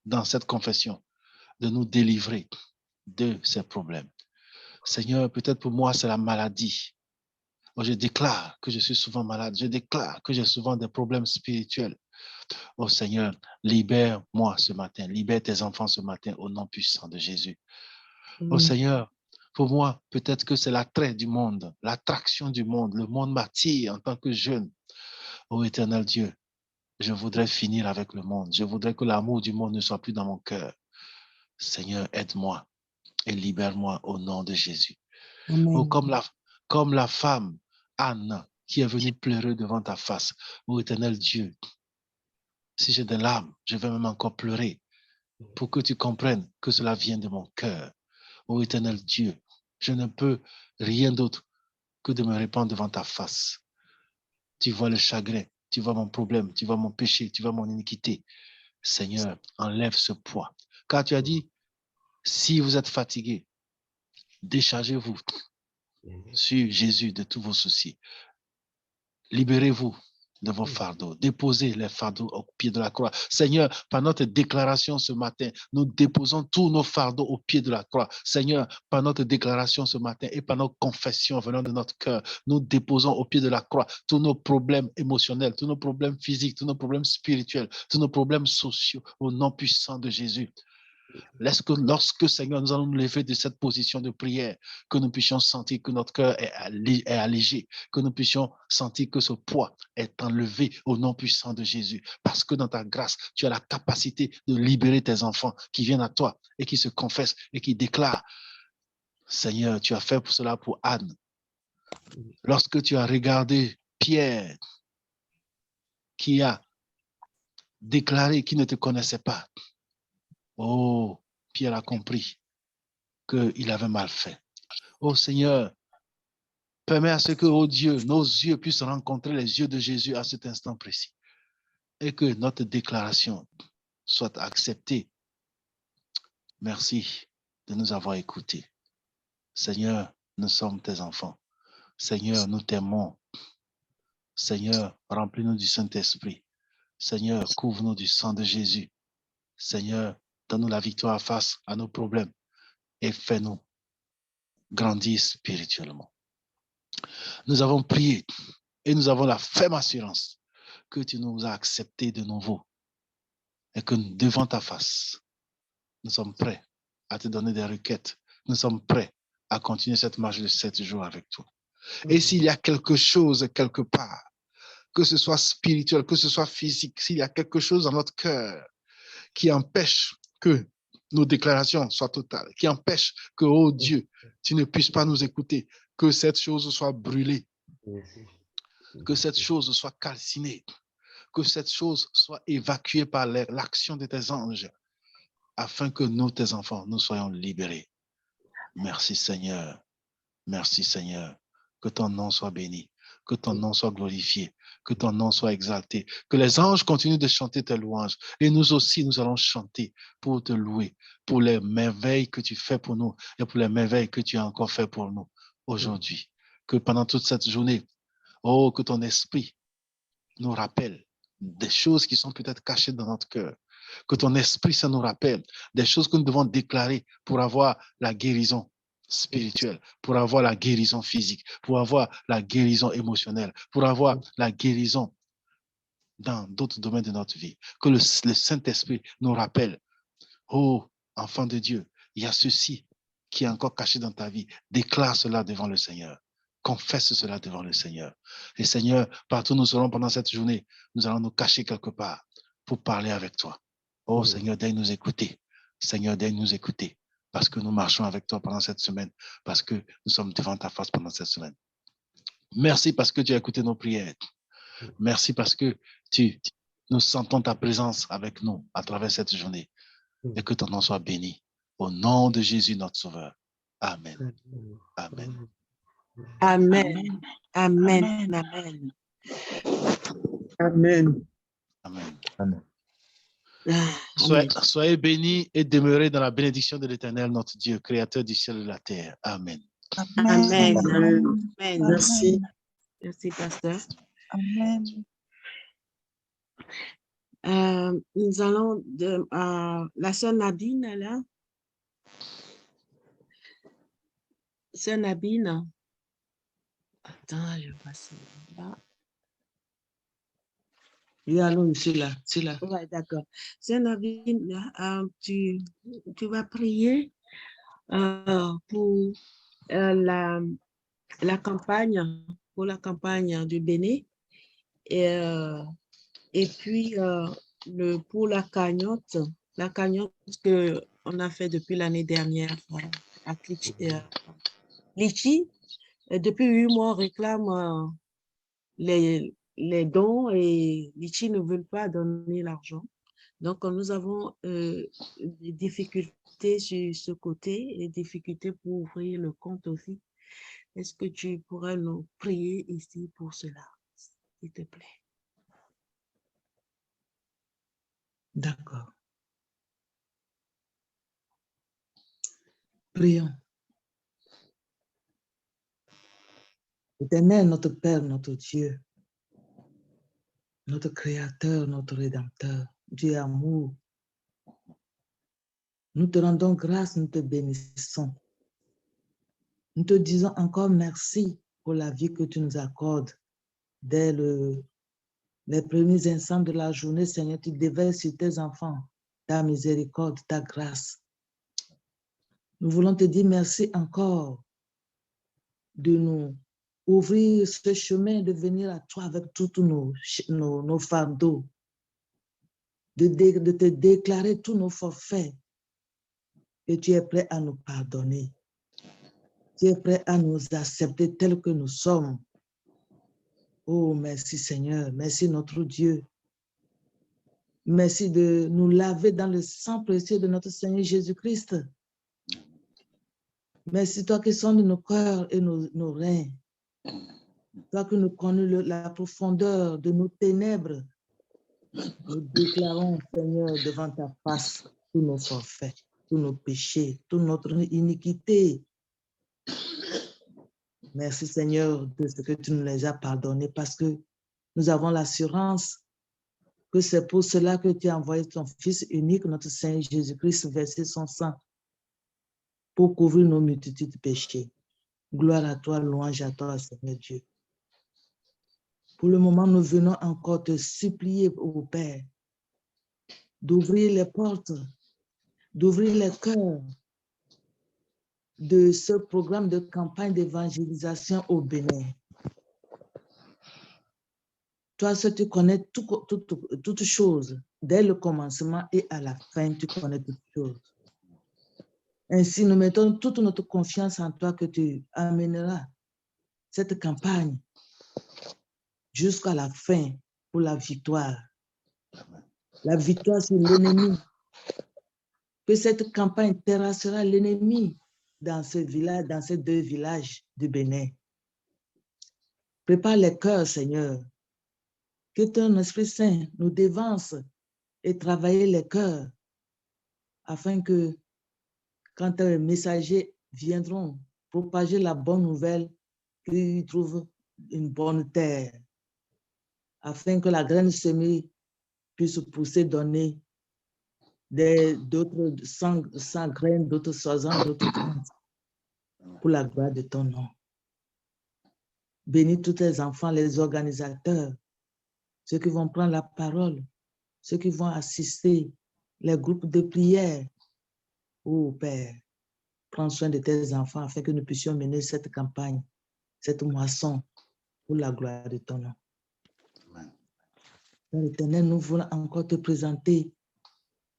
dans cette confession de nous délivrer de ces problèmes. Seigneur, peut-être pour moi, c'est la maladie. Oh, je déclare que je suis souvent malade. Je déclare que j'ai souvent des problèmes spirituels. Oh Seigneur, libère-moi ce matin. Libère tes enfants ce matin au nom puissant de Jésus. Oh Seigneur, pour moi, peut-être que c'est l'attrait du monde, l'attraction du monde. Le monde m'attire en tant que jeune. Oh éternel Dieu, je voudrais finir avec le monde. Je voudrais que l'amour du monde ne soit plus dans mon cœur. Seigneur, aide-moi et libère-moi au nom de Jésus. Oh, comme la femme Anne qui est venue pleurer devant ta face. Oh éternel Dieu, si j'ai des larmes, je vais même encore pleurer pour que tu comprennes que cela vient de mon cœur. Oh éternel Dieu, je ne peux rien d'autre que de me répandre devant ta face. Tu vois le chagrin, tu vois mon problème, tu vois mon péché, tu vois mon iniquité. Seigneur, enlève ce poids. Car tu as dit, si vous êtes fatigué, déchargez-vous sur Jésus de tous vos soucis. Libérez-vous de vos fardeaux. Déposez les fardeaux au pied de la croix. Seigneur, par notre déclaration ce matin, nous déposons tous nos fardeaux au pied de la croix. Seigneur, par notre déclaration ce matin et par nos confessions venant de notre cœur, nous déposons au pied de la croix tous nos problèmes émotionnels, tous nos problèmes physiques, tous nos problèmes spirituels, tous nos problèmes sociaux au nom puissant de Jésus. Lorsque, Seigneur, nous allons nous lever de cette position de prière, que nous puissions sentir que notre cœur est allégé, que nous puissions sentir que ce poids est enlevé au nom puissant de Jésus. Parce que dans ta grâce, tu as la capacité de libérer tes enfants qui viennent à toi et qui se confessent et qui déclarent. Seigneur, tu as fait pour cela pour Anne. Lorsque tu as regardé Pierre, qui a déclaré qu'il ne te connaissait pas, oh, Pierre a compris qu'il avait mal fait. Oh Seigneur, permets à ce que, oh Dieu, nos yeux puissent rencontrer les yeux de Jésus à cet instant précis et que notre déclaration soit acceptée. Merci de nous avoir écoutés. Seigneur, nous sommes tes enfants. Seigneur, nous t'aimons. Seigneur, remplis-nous du Saint-Esprit. Seigneur, couvre-nous du sang de Jésus. Seigneur, donne-nous la victoire face à nos problèmes et fais-nous grandir spirituellement. Nous avons prié et nous avons la ferme assurance que tu nous as acceptés de nouveau et que devant ta face, nous sommes prêts à te donner des requêtes. Nous sommes prêts à continuer cette marche de 7 jours avec toi. Et s'il y a quelque chose quelque part, que ce soit spirituel, que ce soit physique, s'il y a quelque chose dans notre cœur qui empêche que nos déclarations soient totales, qui empêche que, oh Dieu, tu ne puisses pas nous écouter, que cette chose soit brûlée, que cette chose soit calcinée, que cette chose soit évacuée par l'action de tes anges, afin que nous, tes enfants, nous soyons libérés. Merci Seigneur. Merci Seigneur. Que ton nom soit béni, que ton nom soit glorifié, que ton nom soit exalté, que les anges continuent de chanter tes louanges. Et nous aussi, nous allons chanter pour te louer, pour les merveilles que tu fais pour nous et pour les merveilles que tu as encore fait pour nous aujourd'hui. Que pendant toute cette journée, oh, que ton esprit nous rappelle des choses qui sont peut-être cachées dans notre cœur. Que ton esprit, ça nous rappelle des choses que nous devons déclarer pour avoir la guérison spirituelle, pour avoir la guérison physique, pour avoir la guérison émotionnelle, pour avoir la guérison dans d'autres domaines de notre vie. Que le Saint-Esprit nous rappelle, oh, enfant de Dieu, il y a ceci qui est encore caché dans ta vie. Déclare cela devant le Seigneur. Confesse cela devant le Seigneur. Et Seigneur, partout où nous serons pendant cette journée, nous allons nous cacher quelque part pour parler avec toi. Oh Seigneur, daigne nous écouter. Seigneur, daigne nous écouter. Parce que nous marchons avec toi pendant cette semaine. Parce que nous sommes devant ta face pendant cette semaine. Merci parce que tu as écouté nos prières. Merci parce que nous sentons ta présence avec nous à travers cette journée. Et que ton nom soit béni. Au nom de Jésus, notre Sauveur. Amen. Amen. Amen. Amen. Amen. Amen. Amen. Amen. Amen. Soyez bénis et demeurez dans la bénédiction de l'Éternel, notre Dieu, créateur du ciel et de la terre. Amen. Amen. Amen. Amen. Merci. Merci, pasteur. Amen. Nous allons la sœur Nadine est là. Sœur Nadine. Attends, je vois ça là. Oui, allô, je suis là. Ouais, d'accord. Sœur Nadine, tu vas prier pour la campagne, du Bénin et puis pour la cagnotte que on a fait depuis l'année dernière à Litchi. Depuis 8 mois, on réclame les dons et Litchi ne veulent pas donner l'argent. Donc, nous avons des difficultés sur ce côté, des difficultés pour ouvrir le compte aussi. Est-ce que tu pourrais nous prier ici pour cela, s'il te plaît? D'accord. Prions. Éternel, notre Père, notre Dieu, notre Créateur, notre Rédempteur, Dieu amour, nous te rendons grâce, nous te bénissons. Nous te disons encore merci pour la vie que tu nous accordes. Dès les premiers instants de la journée, Seigneur, tu déverses sur tes enfants ta miséricorde, ta grâce. Nous voulons te dire merci encore de nous ouvrir ce chemin, de venir à toi avec tous nos fardeaux, de te déclarer tous nos forfaits, et tu es prêt à nous pardonner. Tu es prêt à nous accepter tels que nous sommes. Oh, merci Seigneur, merci notre Dieu. Merci de nous laver dans le sang précieux de notre Seigneur Jésus-Christ. Merci toi qui sondes nos cœurs et nos reins. Toi qui nous connais la profondeur de nos ténèbres. Nous déclarons, Seigneur, devant ta face tous nos forfaits, tous nos péchés, toute notre iniquité. Merci Seigneur de ce que tu nous les as pardonnés parce que nous avons l'assurance que c'est pour cela que tu as envoyé ton Fils unique, notre Seigneur Jésus-Christ, verser son sang pour couvrir nos multitudes de péchés. Gloire à toi, louange à toi, Seigneur Dieu. Pour le moment, nous venons encore te supplier, ô Père, d'ouvrir les portes, d'ouvrir les cœurs de ce programme de campagne d'évangélisation au Bénin. Toi seul, tu connais toutes choses, dès le commencement et à la fin, tu connais toutes choses. Ainsi, nous mettons toute notre confiance en toi que tu amèneras cette campagne jusqu'à la fin pour la victoire. La victoire sur l'ennemi. Que cette campagne terrassera l'ennemi dans ce village, dans ces 2 villages du Bénin. Prépare les cœurs, Seigneur. Que ton Esprit Saint nous dévance et travaille les cœurs afin que quand les messagers viendront propager la bonne nouvelle, qu'ils trouvent une bonne terre afin que la graine semée puisse pousser, donner d'autres 100 graines, d'autres 60, d'autres 30 pour la gloire de ton nom. Bénis tous tes enfants, les organisateurs, ceux qui vont prendre la parole, ceux qui vont assister, les groupes de prière. Oh Père, prends soin de tes enfants afin que nous puissions mener cette campagne, cette moisson pour la gloire de ton nom. Père éternel, nous voulons encore te présenter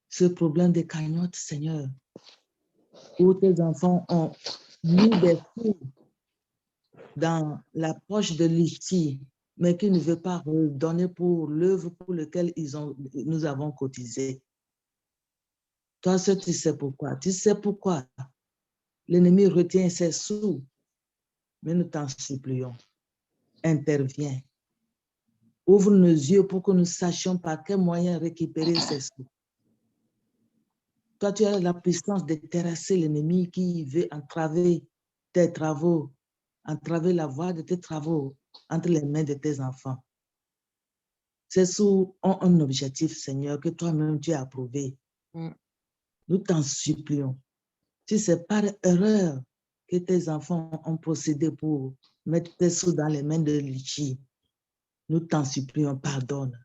ce problème des cagnottes, Seigneur, où tes enfants ont mis des sous dans la poche de Litchi, mais qui ne veut pas redonner pour l'œuvre pour laquelle nous avons cotisé. Toi seul, tu sais pourquoi. Tu sais pourquoi l'ennemi retient ses sous, mais nous t'en supplions. Interviens. Ouvre nos yeux pour que nous sachions par quel moyen récupérer ces sous. Toi, tu as la puissance de terrasser l'ennemi qui veut entraver tes travaux, entraver la voie de tes travaux entre les mains de tes enfants. C'est sous un objectif, Seigneur, que toi-même tu as approuvé. Nous t'en supplions. Si c'est par erreur que tes enfants ont procédé pour mettre tes sous dans les mains de Lichi, nous t'en supplions, pardonne.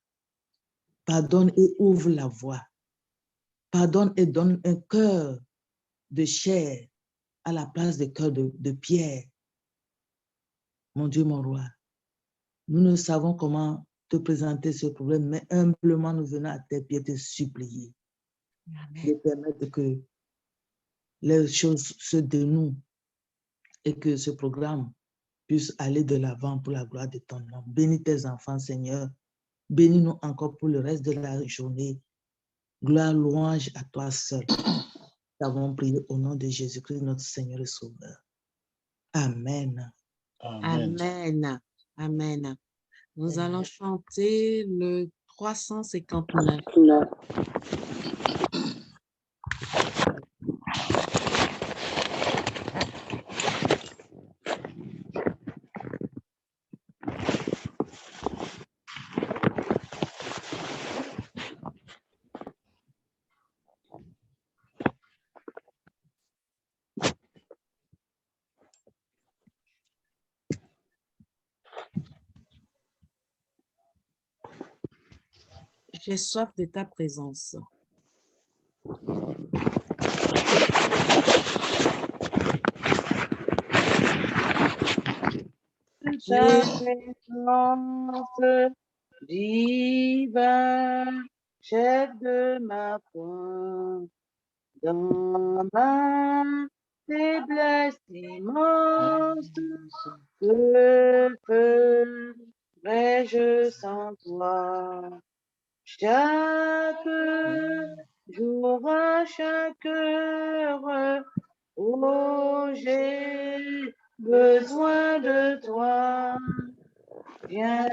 Pardonne et ouvre la voie. Pardonne et donne un cœur de chair à la place de cœur de pierre. Mon Dieu, mon roi, nous ne savons comment te présenter ce problème, mais humblement nous venons à tes pieds te supplier. Amen. De permettre que les choses se dénouent et que ce programme puisse aller de l'avant pour la gloire de ton nom. Bénis tes enfants, Seigneur. Bénis-nous encore pour le reste de la journée. Gloire, louange à toi seul. Nous avons prié au nom de Jésus-Christ, notre Seigneur et Sauveur. Amen. Amen. Amen. Amen. Nous allons chanter le 359. J'ai soif de ta présence. Ta présence divine, chef de ma foi, dans ma faiblesse immense, que ferais-je sans toi? Chaque jour, à chaque heure, oh, j'ai besoin de toi. Viens,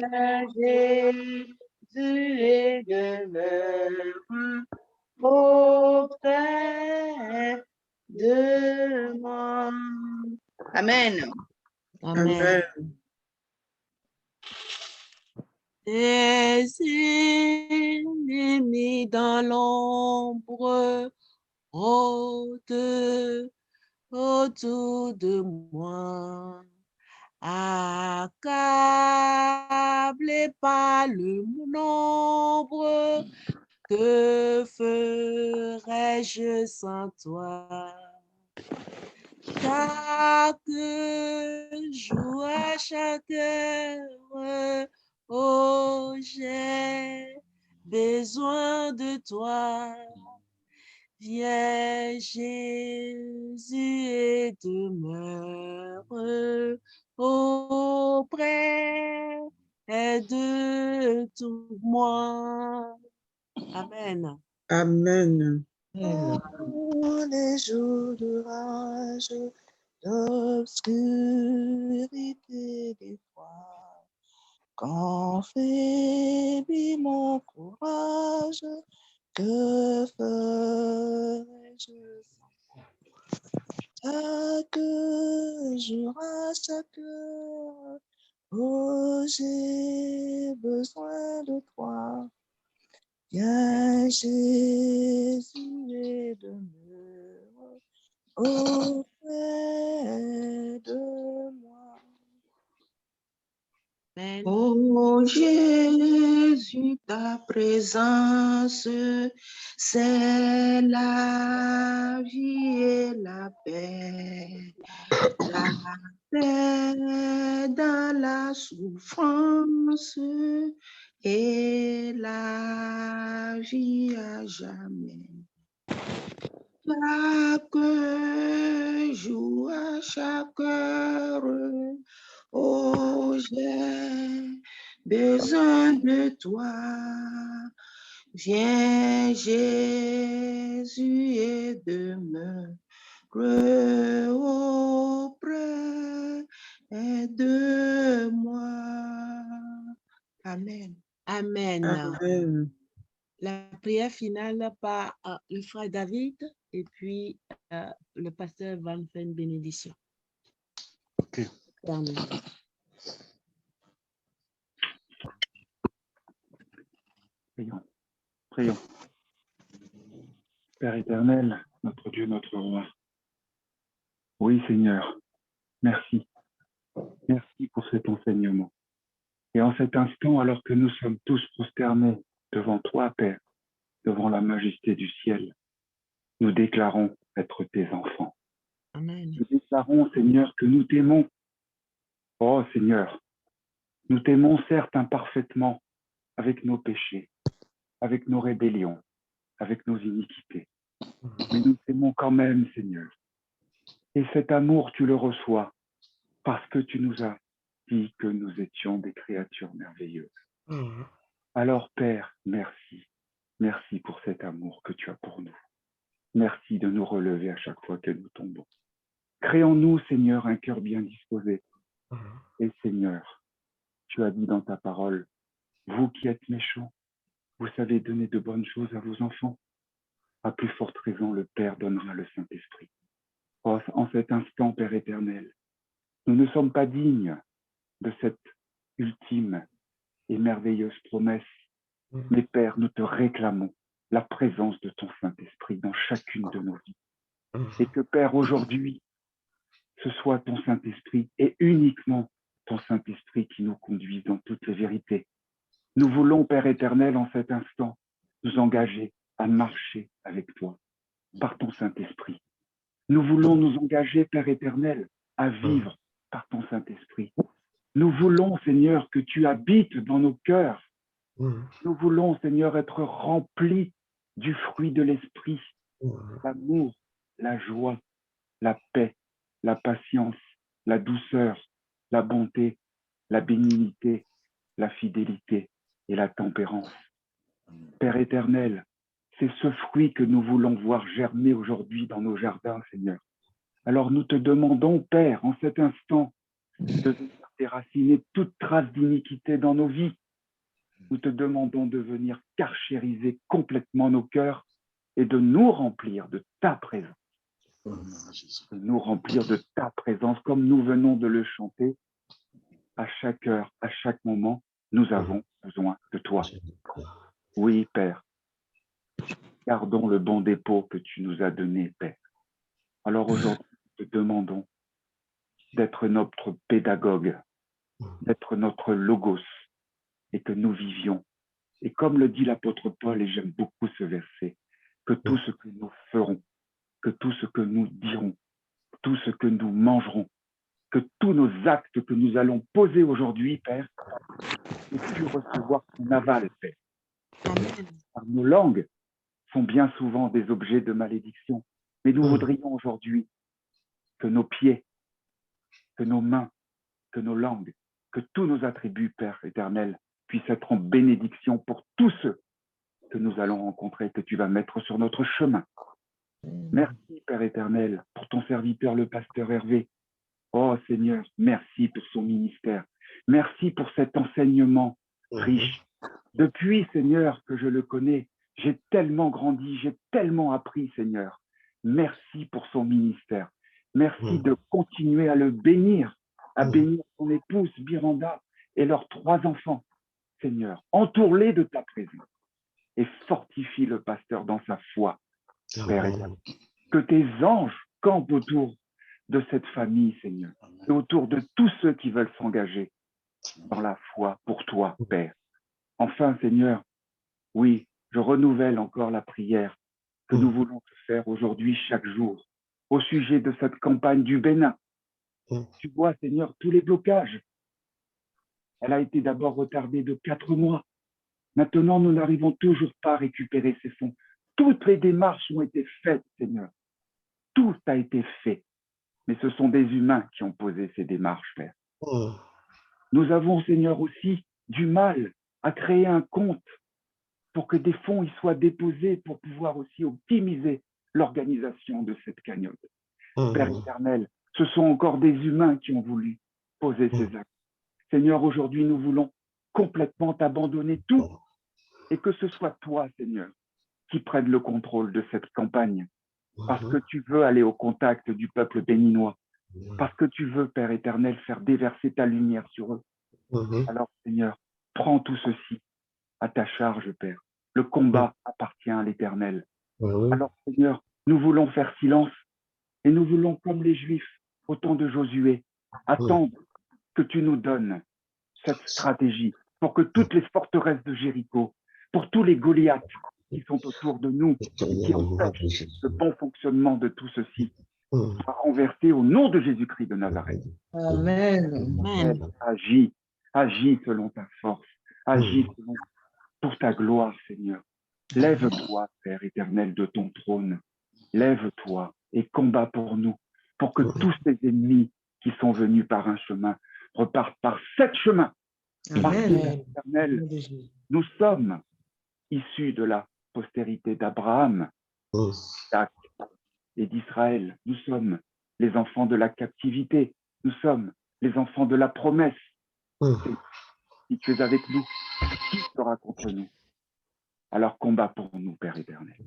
Jésus, et demeure auprès de moi. Amen. Amen. Tes ennemis dans l'ombre rôdent autour de moi, accablé par le nombre, que ferais-je sans toi? Chaque jour, à chaque heure, oh, j'ai besoin de toi. Viens, Jésus, et demeure auprès de moi. Amen. Amen. Dans les jours d'orage, d'obscurité des fois, quand faiblit mon courage, que ferais-je sans toi? Chaque jour, à chaque heure, oh, j'ai besoin de toi. Viens, Jésus, et demeure auprès de moi. Amen. Oh Jésus, ta présence, c'est la vie et la paix. La paix dans la souffrance et la vie à jamais. Chaque jour, à chaque heure, oh, j'ai besoin de toi. Viens, Jésus, et demeure auprès de moi. Amen. Amen. Amen. la prière finale par le frère David et puis le pasteur va nous faire une bénédiction. OK. Amen. Prions. Prions. Père éternel, notre Dieu, notre roi. Oui, Seigneur, merci. Merci pour cet enseignement. Et en cet instant, alors que nous sommes tous prosternés devant toi, Père, devant la majesté du ciel, nous déclarons être tes enfants. Amen. Nous déclarons, Seigneur, que nous t'aimons. Oh, Seigneur, nous t'aimons certes imparfaitement avec nos péchés, avec nos rébellions, avec nos iniquités. Mais nous t'aimons quand même, Seigneur. Et cet amour, tu le reçois parce que tu nous as dit que nous étions des créatures merveilleuses. Alors, Père, merci. Merci pour cet amour que tu as pour nous. Merci de nous relever à chaque fois que nous tombons. Crée en nous, Seigneur, un cœur bien disposé. Et Seigneur, tu as dit dans ta parole, vous qui êtes méchants, vous savez donner de bonnes choses à vos enfants. À plus forte raison, le Père donnera le Saint-Esprit. Oh, en cet instant, Père éternel, nous ne sommes pas dignes de cette ultime et merveilleuse promesse. Mais Père, nous te réclamons la présence de ton Saint-Esprit dans chacune de nos vies. Et que Père, aujourd'hui, ce soit ton Saint-Esprit et uniquement ton Saint-Esprit qui nous conduise dans toutes les vérités. Nous voulons, Père éternel, en cet instant, nous engager à marcher avec toi par ton Saint-Esprit. Nous voulons nous engager, Père éternel, à vivre par ton Saint-Esprit. Nous voulons, Seigneur, que tu habites dans nos cœurs. Nous voulons, Seigneur, être remplis du fruit de l'Esprit, l'amour, la joie, la paix, la patience, la douceur, la bonté, la bénignité, la fidélité et la tempérance. Père éternel, c'est ce fruit que nous voulons voir germer aujourd'hui dans nos jardins, Seigneur. Alors nous te demandons, Père, en cet instant, de venir déraciner toute trace d'iniquité dans nos vies. Nous te demandons de venir carchériser complètement nos cœurs et de nous remplir de ta présence. De nous remplir de ta présence comme nous venons de le chanter. À chaque heure, à chaque moment, nous avons besoin de toi. Oui, Père. Gardons le bon dépôt que tu nous as donné, Père. Alors aujourd'hui, nous te demandons d'être notre pédagogue, d'être notre logos, et que nous vivions. Et comme le dit l'apôtre Paul, et j'aime beaucoup ce verset, que tout ce que nous ferons, que tout ce que nous dirons, tout ce que nous mangerons, que tous nos actes que nous allons poser aujourd'hui, Père, aient pu recevoir ton aval, Père. Amen. Car nos langues sont bien souvent des objets de malédiction. Mais nous voudrions aujourd'hui que nos pieds, que nos mains, que nos langues, que tous nos attributs, Père éternel, puissent être en bénédiction pour tous ceux que nous allons rencontrer, que tu vas mettre sur notre chemin. Merci, Père éternel, pour ton serviteur, le pasteur Hervé. Oh Seigneur, merci pour son ministère. Merci pour cet enseignement riche. Depuis, Seigneur, que je le connais, j'ai tellement grandi, j'ai tellement appris, Seigneur. Merci pour son ministère. Merci de continuer à le bénir, à bénir son épouse, Miranda, et leurs 3 enfants. Seigneur, entoure-les de ta présence et fortifie le pasteur dans sa foi, Père éternel. Que tes anges campent autour de cette famille, Seigneur, et autour de tous ceux qui veulent s'engager dans la foi pour toi, Père. Enfin, Seigneur, oui, je renouvelle encore la prière que nous voulons te faire aujourd'hui, chaque jour, au sujet de cette campagne du Bénin. Tu vois, Seigneur, tous les blocages. Elle a été d'abord retardée de 4 mois. Maintenant, nous n'arrivons toujours pas à récupérer ces fonds. Toutes les démarches ont été faites, Seigneur. Tout a été fait. Mais ce sont des humains qui ont posé ces démarches, Père. Nous avons, Seigneur, aussi du mal à créer un compte pour que des fonds y soient déposés pour pouvoir aussi optimiser l'organisation de cette cagnotte. Père éternel, ce sont encore des humains qui ont voulu poser ces actes. Seigneur, aujourd'hui, nous voulons complètement t'abandonner tout et que ce soit toi, Seigneur, qui prenne le contrôle de cette campagne, parce que tu veux aller au contact du peuple béninois, parce que tu veux, Père éternel, faire déverser ta lumière sur eux. Alors, Seigneur, prends tout ceci à ta charge, Père. Le combat appartient à l'Éternel. Alors, Seigneur, nous voulons faire silence et nous voulons, comme les Juifs, au temps de Josué, attendre que tu nous donnes cette stratégie pour que toutes les forteresses de Jéricho, pour tous les Goliaths qui sont autour de nous, qui empêchent le bon fonctionnement de tout ceci, soient renversés au nom de Jésus-Christ de Nazareth. Amen. Amen. Agis selon ta force, agis pour ta gloire, Seigneur. Lève-toi, Père éternel, de ton trône. Lève-toi et combats pour nous, pour que tous ces ennemis qui sont venus par un chemin repartent par 7 chemins. Parce que, Père éternel, nous sommes issus de la postérité d'Abraham, d'Isaac et d'Israël. Nous sommes les enfants de la captivité. Nous sommes les enfants de la promesse. Si tu es avec nous, qui sera contre nous? Alors combat pour nous, Père éternel.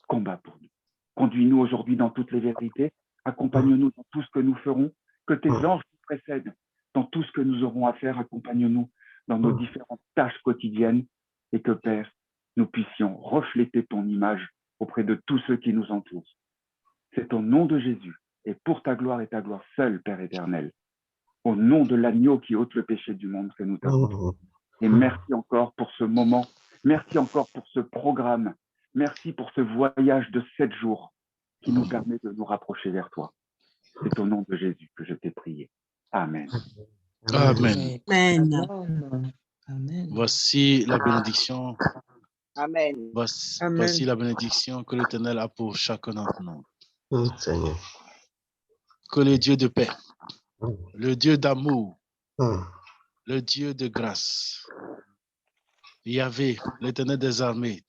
Combat pour nous. Conduis-nous aujourd'hui dans toutes les vérités. Accompagne-nous dans tout ce que nous ferons. Que tes anges nous précèdent dans tout ce que nous aurons à faire. Accompagne-nous dans nos différentes tâches quotidiennes. Et que, Père, nous puissions refléter ton image auprès de tous ceux qui nous entourent. C'est au nom de Jésus et pour ta gloire et ta gloire seule, Père éternel. Au nom de l'agneau qui ôte le péché du monde que nous t'avons. Et merci encore pour ce moment. Merci encore pour ce programme. Merci pour ce voyage de 7 jours qui nous permet de nous rapprocher vers toi. C'est au nom de Jésus que je t'ai prié. Amen. Amen. Amen. Amen. Voici la bénédiction. Amen. Voici la bénédiction que l'Éternel a pour chacun d'entre nous. Que le Dieu de paix, le Dieu d'amour, le Dieu de grâce, Yahvé, l'Éternel des armées,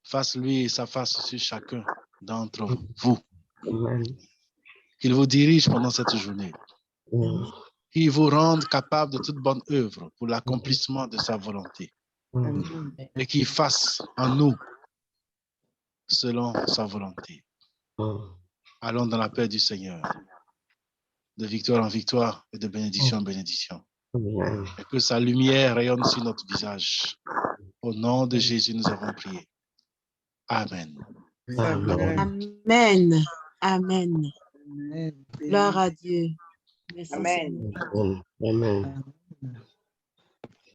fasse lui et sa face sur chacun d'entre vous. Qu'il vous dirige pendant cette journée. Qu'il vous rende capable de toute bonne œuvre pour l'accomplissement de sa volonté. Et qu'il fasse en nous selon sa volonté. Allons dans la paix du Seigneur, de victoire en victoire et de bénédiction en bénédiction. Et que sa lumière rayonne sur notre visage. Au nom de Jésus, nous avons prié. Amen. Amen. Amen. Gloire à Dieu. Merci, Amen. Seigneur. Amen.